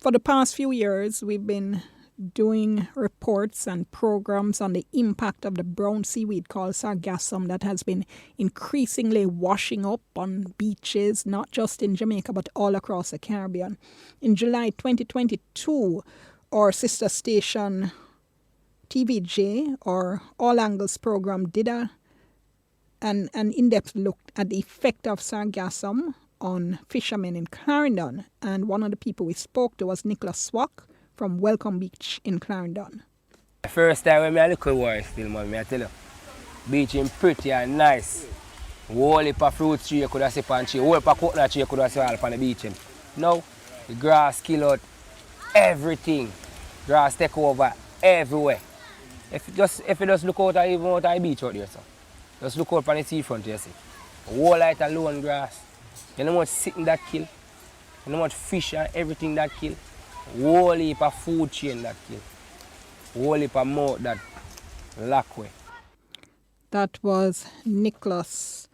For the past few years, we've been doing reports and programs on the impact of the brown seaweed called Sargassum that has been increasingly washing up on beaches, not just in Jamaica, but all across the Caribbean. In July 2022, our sister station TVJ, or All Angles program, did an in-depth look at the effect of Sargassum on fishermen in Clarendon. And one of the people we spoke to was Nicholas Swack from Welcome Beach in Clarendon. The first time when I look at war still, man, I tell you, beach is pretty and nice. Whole heap of fruit tree you could have seen on tree, whole heap of coconut tree you could have seen all on the beach. Now, the grass kill out everything. Grass take over everywhere. If you just look out at even out at the beach out there, so just look out on the seafront, you see. A whole lot of lone grass. You know how much sitting that kill. You know how much fish and everything that kill. Whole heap of food chain that kill. Whole heap of mouth that lock way. That was Nicholas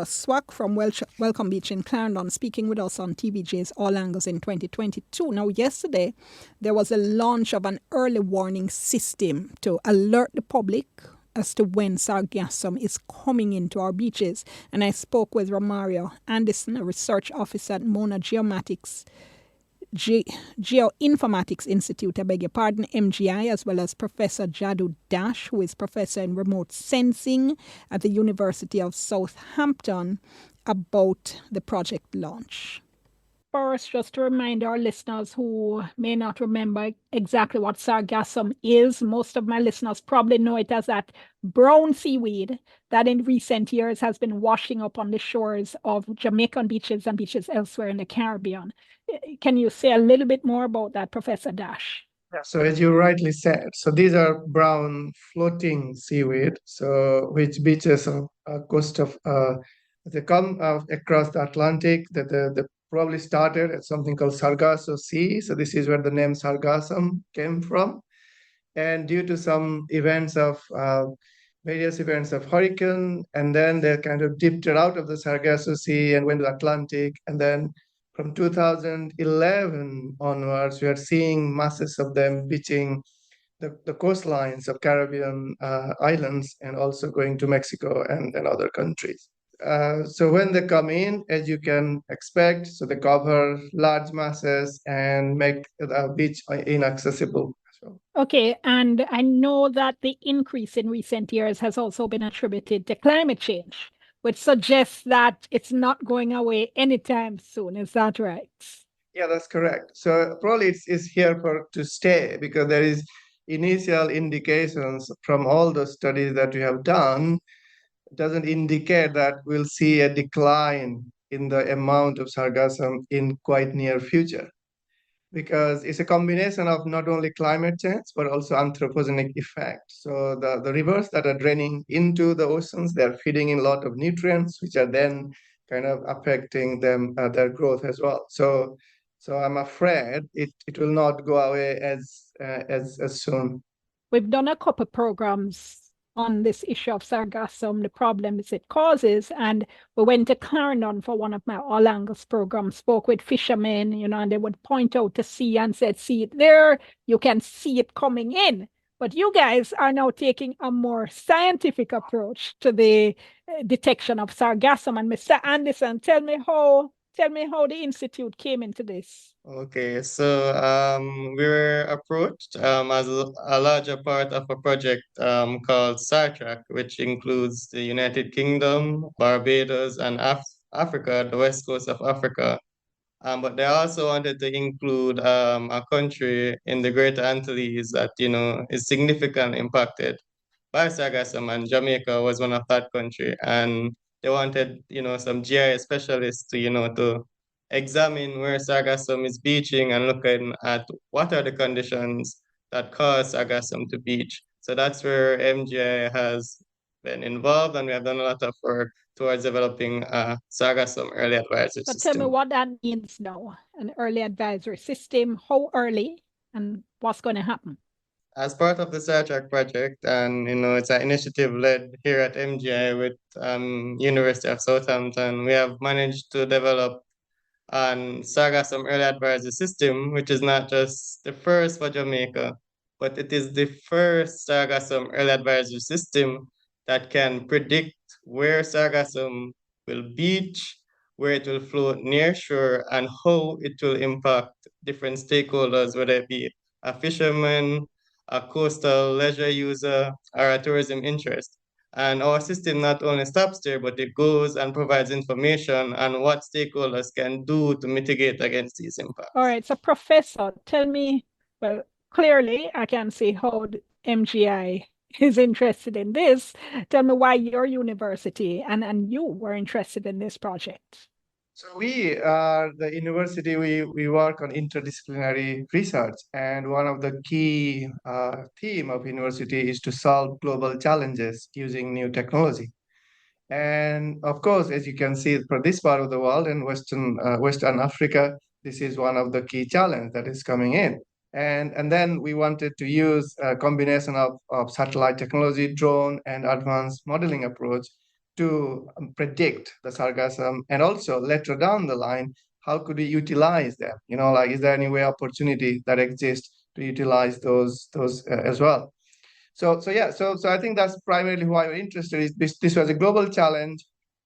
Swack from Welcome Beach in Clarendon speaking with us on TVJ's All Angles in 2022. Now, yesterday, there was a launch of an early warning system to alert the public as to when sargassum is coming into our beaches. And I spoke with Romario Anderson, a research officer at Mona Geoinformatics Institute, I beg your pardon, MGI, as well as Professor Jadu Dash, who is professor in remote sensing at the University of Southampton, about the project launch. First, just to remind our listeners who may not remember exactly what sargassum is, most of my listeners probably know it as that brown seaweed that in recent years has been washing up on the shores of Jamaican beaches and beaches elsewhere in the Caribbean. Can you say a little bit more about that, Professor Dash? Yeah, so as you rightly said, so these are brown floating seaweed, so which beaches on coast of they come across the Atlantic. That they probably started at something called Sargasso Sea. So this is where the name Sargassum came from, and due to some events of various events of hurricane, and then they kind of dipped it out of the Sargasso Sea and went to the Atlantic, and then from 2011 onwards, we are seeing masses of them beaching the coastlines of Caribbean islands and also going to Mexico and other countries. So when they come in, as you can expect, so they cover large masses and make the beach inaccessible. Okay, and I know that the increase in recent years has also been attributed to climate change, which suggests that it's not going away anytime soon. Is that right? Yeah, that's correct. So probably it's here to stay, because there is initial indications from all the studies that we have done. It doesn't indicate that we'll see a decline in the amount of sargassum in quite near future, because it's a combination of not only climate change, but also anthropogenic effect. So the rivers that are draining into the oceans, they're feeding in a lot of nutrients, which are then kind of affecting them, their growth as well. So I'm afraid it will not go away as soon. We've done a couple programs on this issue of sargassum, the problems it causes, and we went to Clarendon for one of my All Angles programs, spoke with fishermen, and they would point out the sea and said, see it there, you can see it coming in. But you guys are now taking a more scientific approach to the detection of sargassum. And Mr. Anderson, tell me how the Institute came into this. Okay, so we were approached as a larger part of a project called StarTrack, which includes the United Kingdom, Barbados, and Africa, the west coast of Africa. But they also wanted to include a country in the Greater Antilles that, is significantly impacted by sargassum, and Jamaica was one of that country. And they wanted, some GIS specialists to examine where sargassum is beaching and looking at what are the conditions that cause sargassum to beach. So that's where MGI has been involved, and we have done a lot of work towards developing a sargassum early advisory system. Tell me what that means now, an early advisory system, how early, and what's going to happen? As part of the StarTrack project, and it's an initiative led here at MGI with University of Southampton, we have managed to develop and Sargassum Early Advisory System, which is not just the first for Jamaica, but it is the first Sargassum Early Advisory System that can predict where Sargassum will beach, where it will float near shore, and how it will impact different stakeholders, whether it be a fisherman, a coastal leisure user, or a tourism interest. And our system not only stops there, but it goes and provides information on what stakeholders can do to mitigate against these impacts. All right, so Professor, tell me, well, clearly I can see how the MGI is interested in this. Tell me why your university and you were interested in this project. So we are the university, we work on interdisciplinary research, and one of the key theme of university is to solve global challenges using new technology. And of course, as you can see for this part of the world in Western Africa, this is one of the key challenges that is coming in. And then we wanted to use a combination of satellite technology, drone, and advanced modeling approach to predict the sargassum, and also later down the line, how could we utilize them? You know, like, is there any way opportunity that exists to utilize those as well? So I think that's primarily why we're interested. Is this was a global challenge,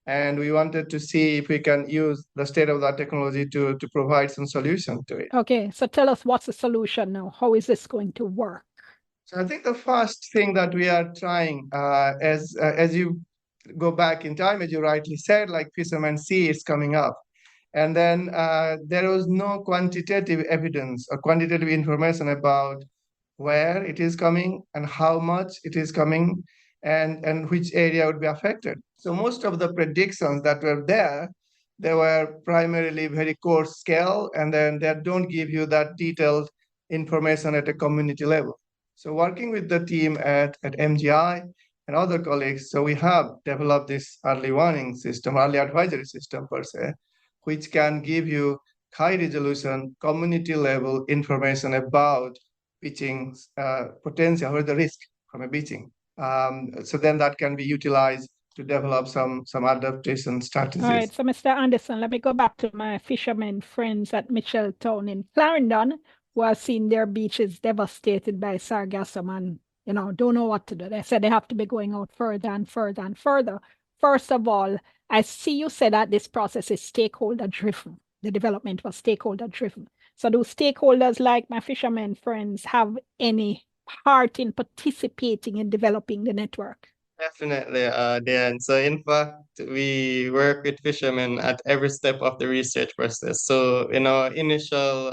and we wanted to see if we can use the state of that technology to provide some solution to it. Okay, so tell us what's the solution now? How is this going to work? So I think the first thing that we are trying, as you go back in time, as you rightly said, like fishermen see it's coming up. And then there was no quantitative evidence or quantitative information about where it is coming and how much it is coming and which area would be affected. So most of the predictions that were there, they were primarily very coarse scale, and then they don't give you that detailed information at a community level. So working with the team at MGI and other colleagues, so we have developed this early warning system, early advisory system per se, which can give you high resolution community level information about beaching potential or the risk from a beaching. So then that can be utilized to develop some adaptation strategies. All right, so Mr. Anderson, let me go back to my fishermen friends at Mitchelltown in Clarendon, who have seen their beaches devastated by sargassum and, you know, don't know what to do. They said they have to be going out further and further and further. First of all, I see you said that this process is stakeholder driven. The development was stakeholder driven. So do stakeholders like my fishermen friends have any part in participating in developing the network? Definitely, Dan. So in fact, we work with fishermen at every step of the research process. So in our initial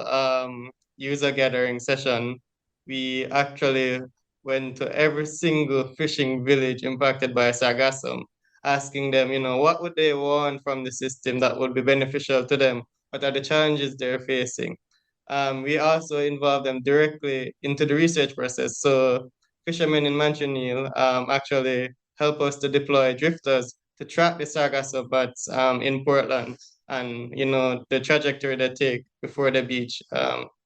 user gathering session, we actually went to every single fishing village impacted by sargassum, asking them, you know, what would they want from the system that would be beneficial to them? What are the challenges they're facing? We also involve them directly into the research process. So fishermen in Manchonil actually help us to deploy drifters to track the sargassum bats in Portland and, you know, the trajectory they take before the beach.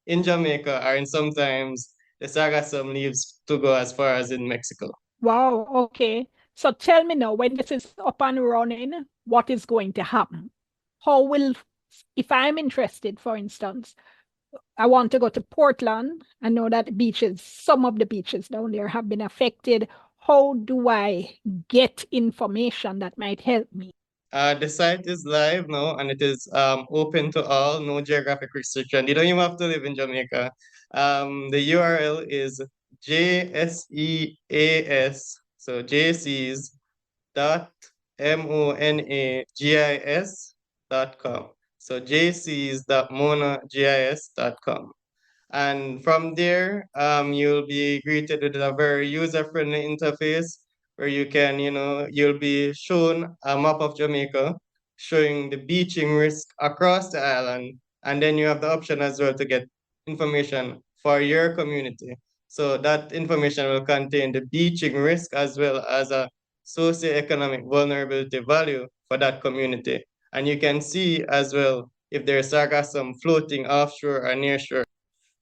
In Jamaica, or in sometimes the sargassum leaves to go as far as in Mexico. Wow, okay. So tell me now, when this is up and running, what is going to happen? How will, if I'm interested, for instance, I want to go to Portland. I know that beaches, some of the beaches down there have been affected. How do I get information that might help me? The site is live now and it is open to all, no geographic restriction. You don't even have to live in Jamaica. The URL is JSEAS, so JSEAS dot monagis.com. So jseas.monagis.com. And from there, you'll be greeted with a very user-friendly interface where you can, you know, you'll be shown a map of Jamaica showing the beaching risk across the island. And then you have the option as well to get information for your community. So that information will contain the beaching risk as well as a socioeconomic vulnerability value for that community. And you can see as well if there's sargassum floating offshore or near shore.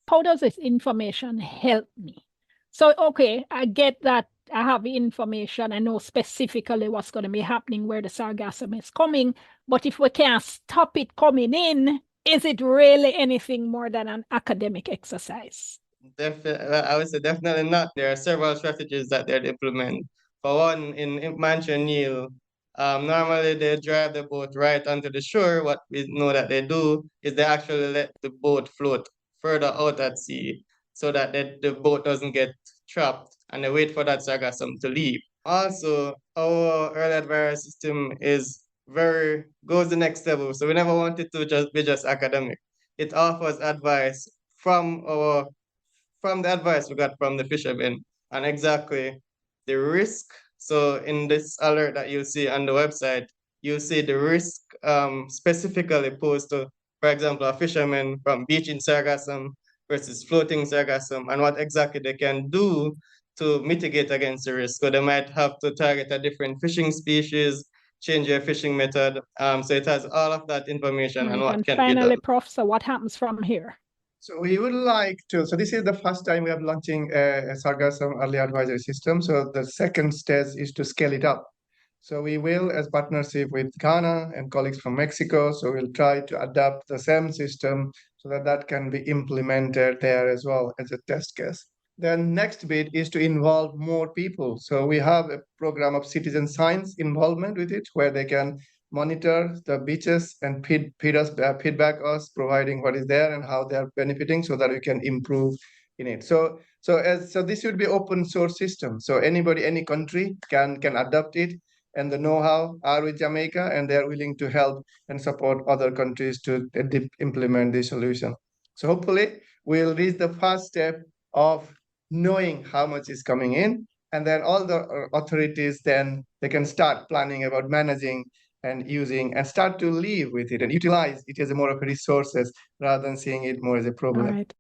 How does this information help me? So, okay, I get that I have information. I know specifically what's going to be happening, where the sargassum is coming. But if we can't stop it coming in, is it really anything more than an academic exercise? I would say definitely not. There are several strategies that they'd implement. For one, in Montreal, normally they drive the boat right onto the shore. What we know that they do is they actually let the boat float further out at sea so that the boat doesn't get trapped, and they wait for that sargassum to leave. Also, our early advice system goes the next level. So we never want it to just be academic. It offers advice from the advice we got from the fishermen and exactly the risk. So in this alert that you'll see on the website, you'll see the risk specifically posed to, for example, a fisherman from beaching sargassum versus floating sargassum, and what exactly they can do to mitigate against the risk. So they might have to target a different fishing species, change their fishing method. So it has all of that information and what can be done. Finally, Prof, so what happens from here? So we would like to, so this is the first time we are launching a Sargassum early advisory system. So the second stage is to scale it up. So we will, as partnership with Ghana and colleagues from Mexico, so we'll try to adapt the same system so that that can be implemented there as well as a test case. Then next bit is to involve more people. So we have a program of citizen science involvement with it, where they can monitor the beaches and feedback us, providing what is there and how they are benefiting, so that we can improve in it. So this should be open source system. So anybody, any country can adopt it, and the know-how are with Jamaica, and they are willing to help and support other countries to implement this solution. So hopefully we'll reach the first step of knowing how much is coming in, and then all the authorities, then they can start planning about managing and using and start to live with it and utilize it as a more of a resources rather than seeing it more as a problem. All right.